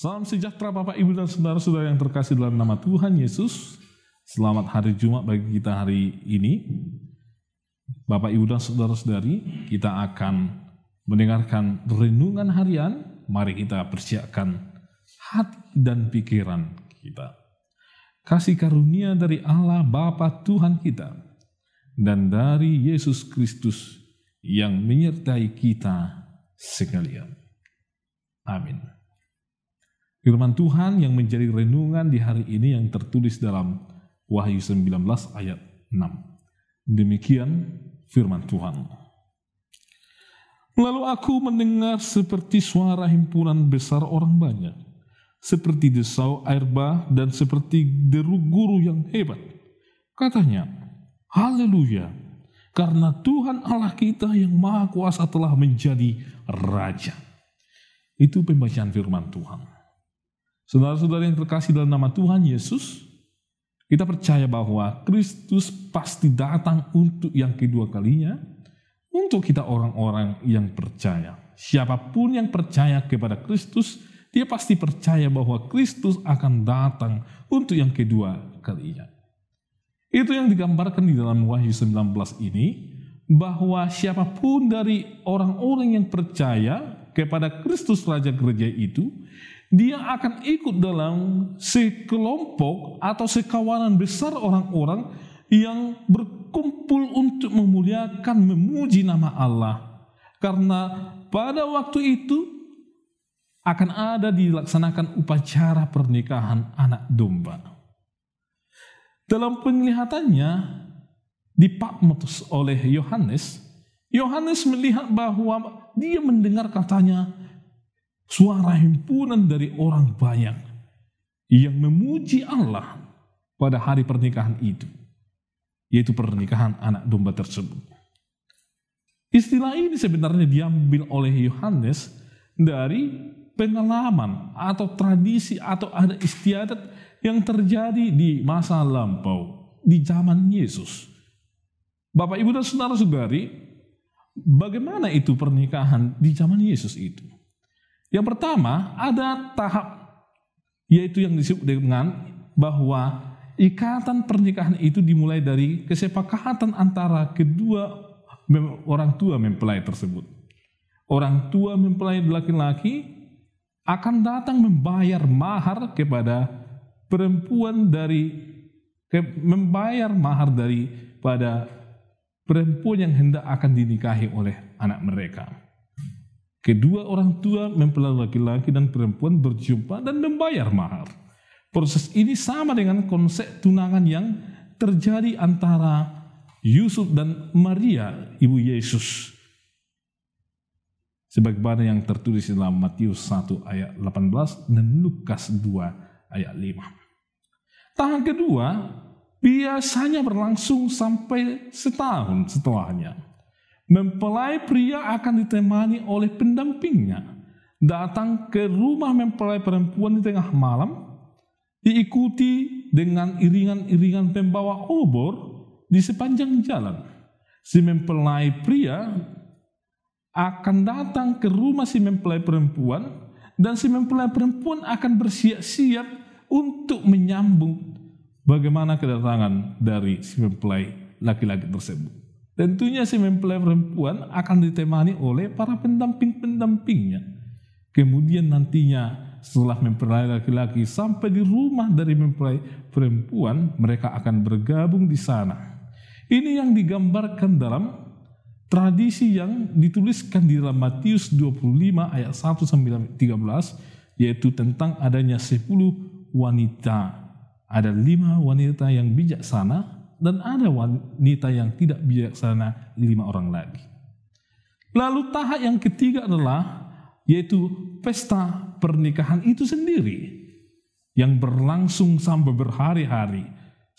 Salam sejahtera Bapak, Ibu, dan saudara-saudara yang terkasih dalam nama Tuhan Yesus. Selamat hari Jumat bagi kita hari ini. Bapak, Ibu, dan saudara-saudari, kita akan mendengarkan renungan harian. Mari kita persiapkan hati dan pikiran kita. Kasih karunia dari Allah Bapa Tuhan kita dan dari Yesus Kristus yang menyertai kita sekalian. Amin. Firman Tuhan yang menjadi renungan di hari ini yang tertulis dalam Wahyu 19 ayat 6. Demikian firman Tuhan. Lalu aku mendengar seperti suara himpunan besar orang banyak, seperti desau air bah dan seperti deru guru yang hebat. Katanya, haleluya, karena Tuhan Allah kita yang maha kuasa telah menjadi Raja. Itu pembacaan firman Tuhan. Saudara-saudara yang terkasih dalam nama Tuhan Yesus, kita percaya bahwa Kristus pasti datang untuk yang kedua kalinya, untuk kita orang-orang yang percaya. Siapapun yang percaya kepada Kristus, dia pasti percaya bahwa Kristus akan datang untuk yang kedua kalinya. Itu yang digambarkan di dalam Wahyu 19 ini, bahwa siapapun dari orang-orang yang percaya kepada Kristus Raja Gereja itu, dia akan ikut dalam sekelompok atau sekawanan besar orang-orang yang berkumpul untuk memuliakan, memuji nama Allah. Karena pada waktu itu akan ada dilaksanakan upacara pernikahan anak domba. Dalam penglihatannya di Patmos oleh Yohanes melihat bahwa dia mendengar katanya suara himpunan dari orang banyak yang memuji Allah pada hari pernikahan itu, yaitu pernikahan anak domba tersebut. Istilah ini sebenarnya diambil oleh Yohanes dari pengalaman atau tradisi atau adat istiadat yang terjadi di masa lampau, di zaman Yesus. Bapak, Ibu, dan saudara-saudari, bagaimana itu pernikahan di zaman Yesus itu? Yang pertama, ada tahap, yaitu yang disebut dengan bahwa ikatan pernikahan itu dimulai dari kesepakatan antara kedua orang tua mempelai tersebut. Orang tua mempelai laki-laki akan datang membayar mahar kepada perempuan daripada perempuan yang hendak akan dinikahi oleh anak mereka. Kedua orang tua mempelai laki-laki dan perempuan berjumpa dan membayar mahar. Proses ini sama dengan konsep tunangan yang terjadi antara Yusuf dan Maria, ibu Yesus. Sebagaimana yang tertulis dalam Matius 1 ayat 18 dan Lukas 2 ayat 5. Tahap kedua biasanya berlangsung sampai setahun setelahnya. Mempelai pria akan ditemani oleh pendampingnya datang ke rumah mempelai perempuan di tengah malam, diikuti dengan iringan-iringan pembawa obor di sepanjang jalan. Si mempelai pria akan datang ke rumah si mempelai perempuan, dan si mempelai perempuan akan bersiap-siap untuk menyambut bagaimana kedatangan dari si mempelai laki-laki tersebut. Tentunya si mempelai perempuan akan ditemani oleh para pendamping-pendampingnya. Kemudian nantinya setelah mempelai laki-laki sampai di rumah dari mempelai perempuan, mereka akan bergabung di sana. Ini yang digambarkan dalam tradisi yang dituliskan di dalam Matius 25 ayat 1-13, yaitu tentang adanya 10 wanita. Ada 5 wanita yang bijaksana, dan ada wanita yang tidak bijaksana 5 orang lagi. Lalu tahap yang ketiga adalah yaitu pesta pernikahan itu sendiri yang berlangsung sampai berhari-hari,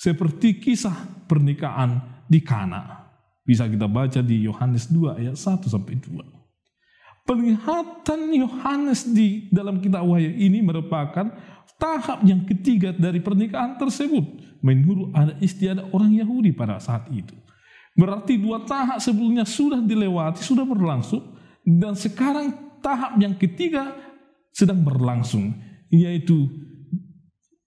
seperti kisah pernikahan di Kana. Bisa kita baca di Yohanes 2 ayat 1-2. Penglihatan Yohanes di dalam kitab Wahyu ini merupakan tahap yang ketiga dari pernikahan tersebut menurut adat istiadat orang Yahudi pada saat itu. Berarti 2 tahap sebelumnya sudah dilewati, sudah berlangsung, dan sekarang tahap yang ketiga sedang berlangsung, yaitu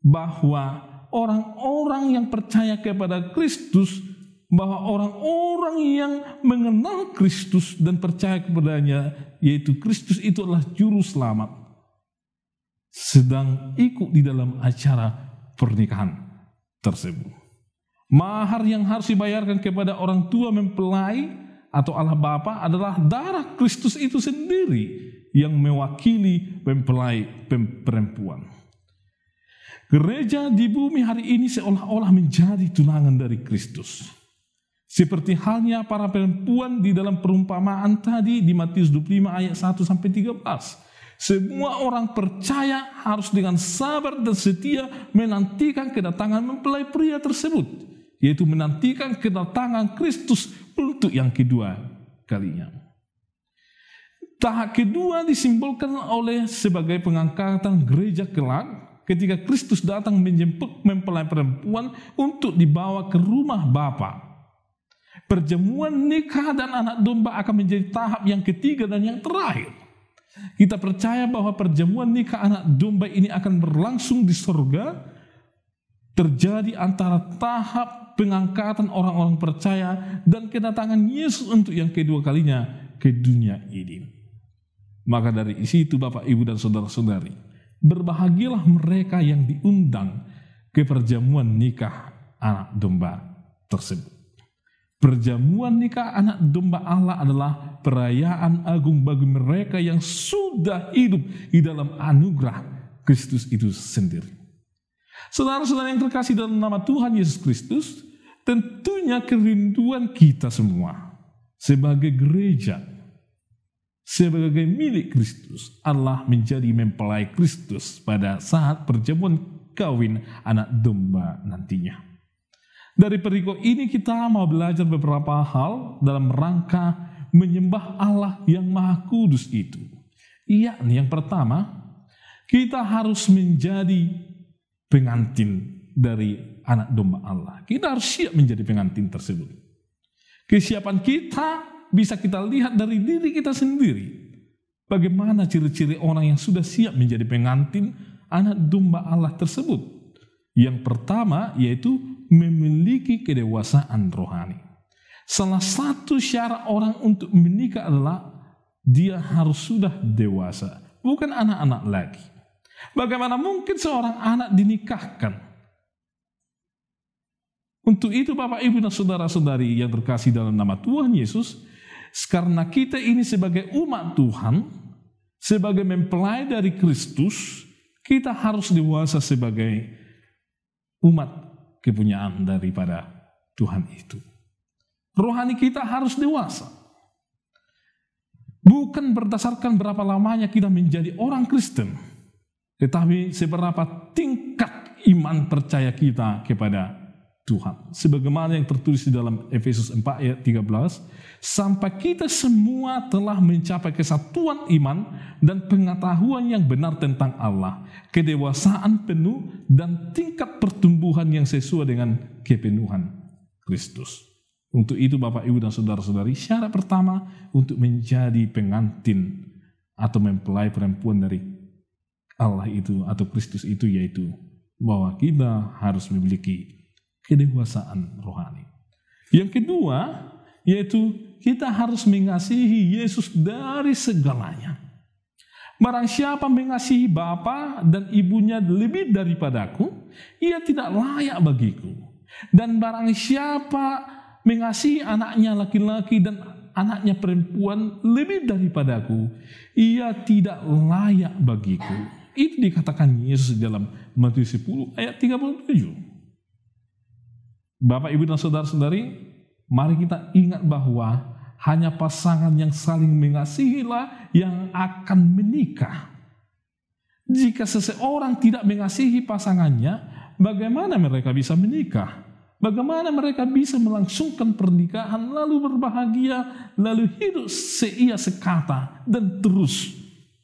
bahwa orang-orang yang percaya kepada Kristus, bahwa orang-orang yang mengenal Kristus dan percaya kepadanya, yaitu Kristus itu adalah juru selamat, sedang ikut di dalam acara pernikahan tersebut. Mahar yang harus dibayarkan kepada orang tua mempelai atau Allah Bapa adalah darah Kristus itu sendiri yang mewakili mempelai perempuan. Gereja di bumi hari ini seolah-olah menjadi tunangan dari Kristus. Seperti halnya para perempuan di dalam perumpamaan tadi di Matius 25 ayat 1-13. Semua orang percaya harus dengan sabar dan setia menantikan kedatangan mempelai pria tersebut, yaitu menantikan kedatangan Kristus untuk yang kedua kalinya. Tahap kedua disimbolkan oleh sebagai pengangkatan gereja kelak ketika Kristus datang menjemput mempelai perempuan untuk dibawa ke rumah Bapa. Perjamuan nikah dan anak domba akan menjadi tahap yang ketiga dan yang terakhir. Kita percaya bahwa perjamuan nikah anak domba ini akan berlangsung di surga, terjadi antara tahap pengangkatan orang-orang percaya dan kedatangan Yesus untuk yang kedua kalinya ke dunia ini. Maka dari situ Bapak, Ibu, dan saudara-saudari, berbahagialah mereka yang diundang ke perjamuan nikah anak domba tersebut. Perjamuan nikah anak domba Allah adalah perayaan agung bagi mereka yang sudah hidup di dalam anugerah Kristus itu sendiri. Saudara-saudara yang terkasih dalam nama Tuhan Yesus Kristus, tentunya kerinduan kita semua sebagai gereja, sebagai milik Kristus adalah menjadi mempelai Kristus pada saat perjamuan kawin anak domba nantinya. Dari perikop ini kita mau belajar beberapa hal dalam rangka menyembah Allah yang Maha Kudus itu. Yakni yang pertama, kita harus menjadi pengantin dari anak domba Allah. Kita harus siap menjadi pengantin tersebut. Kesiapan kita bisa kita lihat dari diri kita sendiri. Bagaimana ciri-ciri orang yang sudah siap menjadi pengantin anak domba Allah tersebut? Yang pertama yaitu memiliki kedewasaan rohani. Salah satu syarat orang untuk menikah adalah dia harus sudah dewasa, bukan anak-anak lagi. Bagaimana mungkin seorang anak dinikahkan? Untuk itu Bapak, Ibu, dan saudara-saudari yang terkasih dalam nama Tuhan Yesus, karena kita ini sebagai umat Tuhan, sebagai mempelai dari Kristus, kita harus dewasa sebagai umat kepunyaan daripada Tuhan itu. Rohani kita harus dewasa. Bukan berdasarkan berapa lamanya kita menjadi orang Kristen, tetapi seberapa tingkat iman percaya kita kepada Tuhan. Sebagaimana yang tertulis di dalam Efesus 4 ayat 13, sampai kita semua telah mencapai kesatuan iman dan pengetahuan yang benar tentang Allah, kedewasaan penuh dan tingkat pertumbuhan yang sesuai dengan kepenuhan Kristus. Untuk itu Bapak, Ibu, dan saudara-saudari, syarat pertama untuk menjadi pengantin atau mempelai perempuan dari Allah itu atau Kristus itu yaitu bahwa kita harus memiliki kedewasaan rohani. Yang kedua, yaitu kita harus mengasihi Yesus dari segalanya. Barang siapa mengasihi bapa dan ibunya lebih daripadaku, ia tidak layak bagiku. Dan barang siapa mengasihi anaknya laki-laki dan anaknya perempuan lebih daripadaku, ia tidak layak bagiku. Itu dikatakan Yesus dalam Matius 10 ayat 37. Bapak, Ibu, dan saudara-saudari, mari kita ingat bahwa hanya pasangan yang saling mengasihilah yang akan menikah. Jika seseorang tidak mengasihi pasangannya, bagaimana mereka bisa menikah? Bagaimana mereka bisa melangsungkan pernikahan, lalu berbahagia, lalu hidup seia sekata, dan terus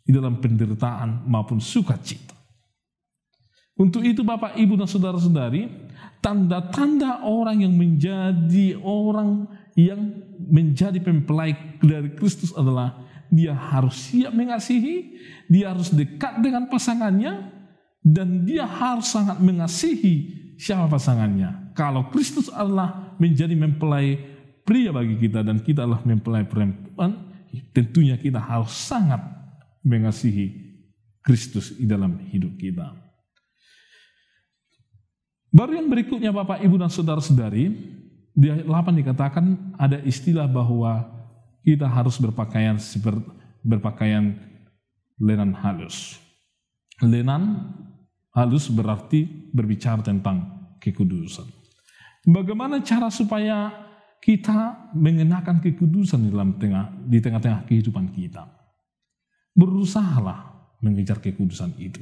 di dalam penderitaan maupun sukacita? Untuk itu Bapak, Ibu, dan saudara-saudari, tanda-tanda orang yang menjadi mempelai dari Kristus adalah dia harus siap mengasihi, dia harus dekat dengan pasangannya, Dan dia harus sangat mengasihi siapa pasangannya. Kalau Kristus adalah menjadi mempelai pria bagi kita dan kita adalah mempelai perempuan, tentunya kita harus sangat mengasihi Kristus di dalam hidup kita. Baru yang berikutnya Bapak, Ibu, dan Saudara-saudari, di ayat 8 dikatakan ada istilah bahwa kita harus berpakaian lenan halus. Lenan halus berarti berbicara tentang kekudusan. Bagaimana cara supaya kita mengenakan kekudusan di tengah-tengah kehidupan kita? Berusahalah mengejar kekudusan itu.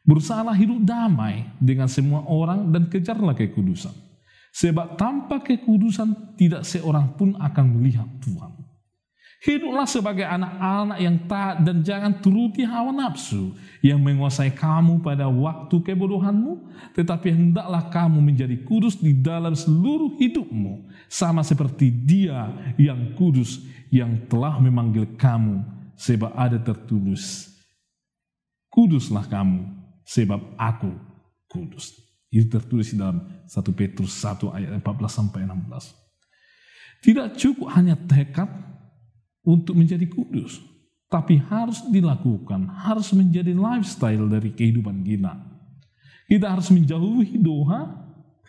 Berusahalah hidup damai dengan semua orang dan kejarlah kekudusan. Sebab tanpa kekudusan tidak seorang pun akan melihat Tuhan. Hiduplah sebagai anak-anak yang taat dan jangan turuti hawa nafsu yang menguasai kamu pada waktu kebodohanmu, tetapi hendaklah kamu menjadi kudus di dalam seluruh hidupmu, sama seperti Dia yang kudus yang telah memanggil kamu, sebab ada tertulis, kuduslah kamu, sebab aku kudus. Itu tertulis di dalam 1 Petrus 1 ayat 14-16. Tidak cukup hanya tekad untuk menjadi kudus, tapi harus dilakukan, harus menjadi lifestyle dari kehidupan kita. Kita harus menjauhi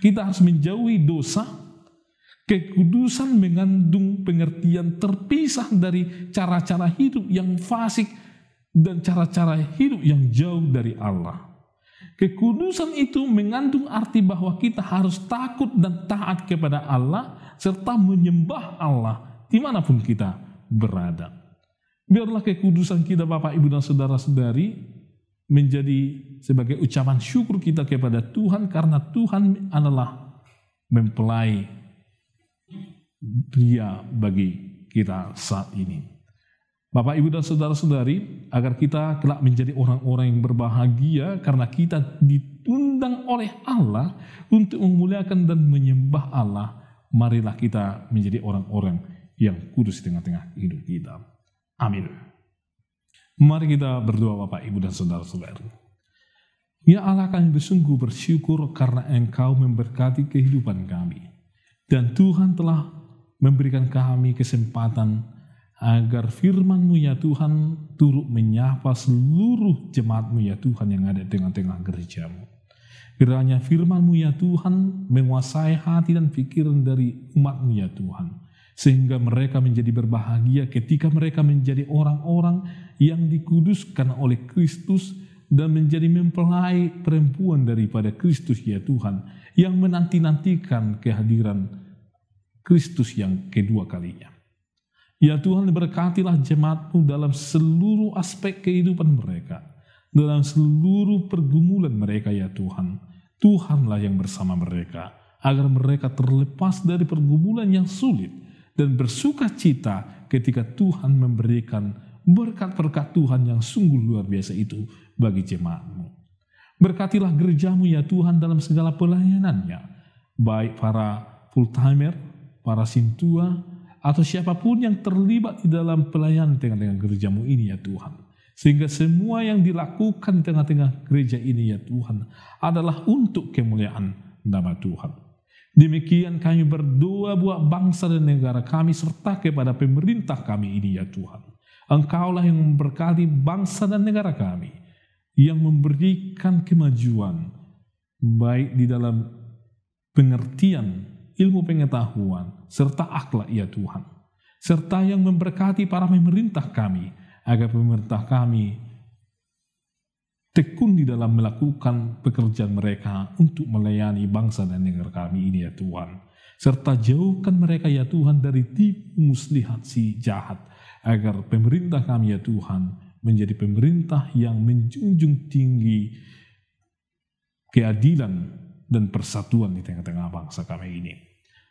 kita harus menjauhi dosa. Kekudusan mengandung pengertian terpisah dari cara-cara hidup yang fasik dan cara-cara hidup yang jauh dari Allah. Kekudusan itu mengandung arti bahwa kita harus takut dan taat kepada Allah serta menyembah Allah dimanapun kita berada. Biarlah kekudusan kita Bapak, Ibu, dan Saudara-saudari menjadi sebagai ucapan syukur kita kepada Tuhan, karena Tuhan adalah mempelai pria bagi kita saat ini. Bapak, Ibu, dan Saudara-saudari, agar kita kelak menjadi orang-orang yang berbahagia karena kita diundang oleh Allah untuk memuliakan dan menyembah Allah, marilah kita menjadi orang-orang yang kudus di tengah-tengah hidup kita. Amin. Mari kita berdoa Bapak, Ibu, dan Saudara-saudari. Ya Allah, kami bersungguh bersyukur karena Engkau memberkati kehidupan kami. Dan Tuhan telah memberikan kami kesempatan agar firman-Mu ya Tuhan turut menyapa seluruh jemaat-Mu ya Tuhan yang ada di tengah-tengah gereja-Mu. Kiranya firman-Mu ya Tuhan menguasai hati dan pikiran dari umat-Mu ya Tuhan, sehingga mereka menjadi berbahagia ketika mereka menjadi orang-orang yang dikuduskan oleh Kristus dan menjadi mempelai perempuan daripada Kristus ya Tuhan, yang menanti-nantikan kehadiran Kristus yang kedua kalinya. Ya Tuhan, berkatilah jemaat-Mu dalam seluruh aspek kehidupan mereka, dalam seluruh pergumulan mereka ya Tuhan. Tuhanlah yang bersama mereka, agar mereka terlepas dari pergumulan yang sulit dan bersuka cita ketika Tuhan memberikan berkat-berkat Tuhan yang sungguh luar biasa itu bagi jemaat-Mu. Berkatilah gereja-Mu ya Tuhan dalam segala pelayanannya, baik para full-timer, para sintua, atau siapapun yang terlibat di dalam pelayanan tengah-tengah gereja-Mu ini ya Tuhan. Sehingga semua yang dilakukan di tengah-tengah gereja ini ya Tuhan adalah untuk kemuliaan nama Tuhan. Demikian kami berdoa buat bangsa dan negara kami serta kepada pemerintah kami ini ya Tuhan. Engkaulah yang memberkati bangsa dan negara kami, yang memberikan kemajuan baik di dalam pengertian ilmu pengetahuan serta akhlak ya Tuhan. Serta yang memberkati para pemerintah kami, agar pemerintah kami tekun di dalam melakukan pekerjaan mereka untuk melayani bangsa dan negara kami ini ya Tuhan. Serta jauhkan mereka ya Tuhan dari tipu muslihat si jahat, agar pemerintah kami ya Tuhan menjadi pemerintah yang menjunjung tinggi keadilan dan persatuan di tengah-tengah bangsa kami ini.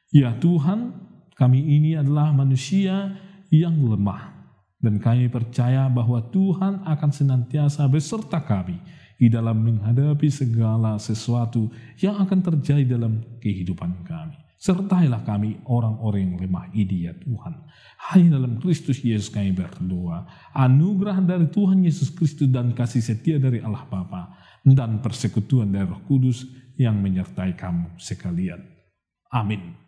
Ya Tuhan, kami ini adalah manusia yang lemah, dan kami percaya bahwa Tuhan akan senantiasa beserta kami di dalam menghadapi segala sesuatu yang akan terjadi dalam kehidupan kami. Sertailah kami orang-orang yang lemah ini ya Tuhan. Hanya dalam Kristus Yesus kami berdoa. Anugerah dari Tuhan Yesus Kristus dan kasih setia dari Allah Bapa dan persekutuan dari Roh Kudus yang menyertai kamu sekalian. Amin.